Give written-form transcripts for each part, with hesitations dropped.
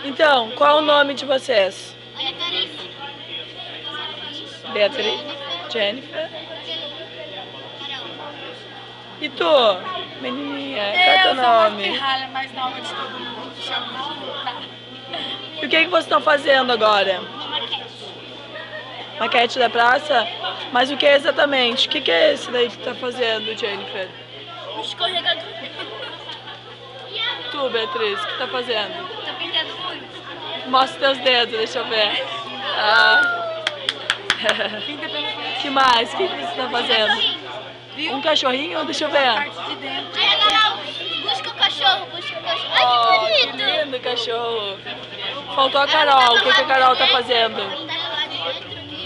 Então, qual é o nome de vocês? Beatriz, Jennifer. E tu, menininha, qual é teu nome? Eu sou uma mais nova de todo mundo, chama tá? E o que vocês estão fazendo agora? Maquete da praça? Mas o que exatamente? O que é esse daí que tu tá fazendo, Jennifer? Um escorregador. Tu, Beatriz, o que tá fazendo? Tô pintando muito. Mostra teus dedos, deixa eu ver. Ah. Que mais? O que você tá fazendo? Um cachorrinho? Deixa eu ver. Ai, Carol, busca o cachorro, busca o cachorro. Ai, que bonito. Que lindo cachorro. Faltou a Carol. O que a Carol tá fazendo?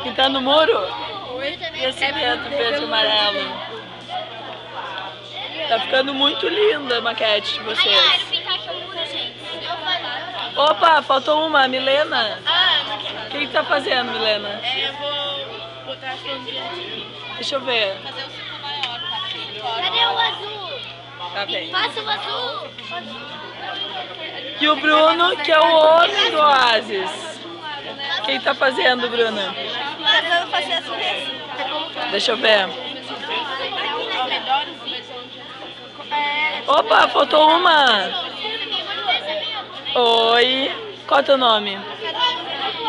Pintando o muro? E esse vento verde e amarelo? Tá ficando muito linda a maquete de vocês. Ai, eu quero pintar aqui o muro, gente. Opa, faltou uma, a Milena. Ah, O que tá fazendo, Milena? eu vou botar as florzinhas. Deixa eu ver. Fazer um círculo maior, tá? Cadê o azul? Tá bem. Faça o azul. E o Bruno, que é o homem do Oasis. O que tá fazendo, Bruna? Tentando fazer assim. Deixa eu ver. Opa, faltou uma. Oi. Qual é o teu nome?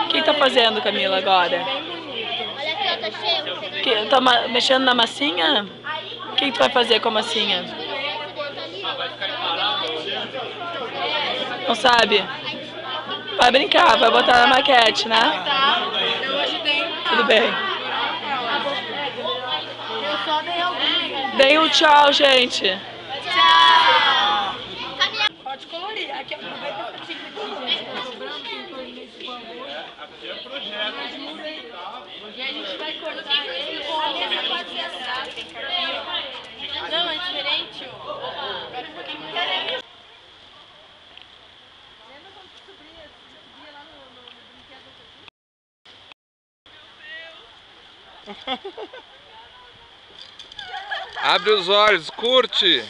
O que tá fazendo, Camila, agora? Olha aqui, ó, tá cheio. Que, tá mexendo na massinha? O que tu vai fazer com a massinha? Não sabe? Vai brincar, vai botar na maquete, né? Eu ajudei. Tudo bem. Eu só dei algum. Deem um tchau, gente. Tchau. Pode colorir. Aqui, aproveita essa tinta aqui, gente. Eu tô branco, pintou nesse favor. E a gente vai cortar ele com a mesma pode ser assado. Não, é diferente, ó. Agora um pouquinho. Lembra quando tu subia lá no brinquedo? Abre os olhos, curte!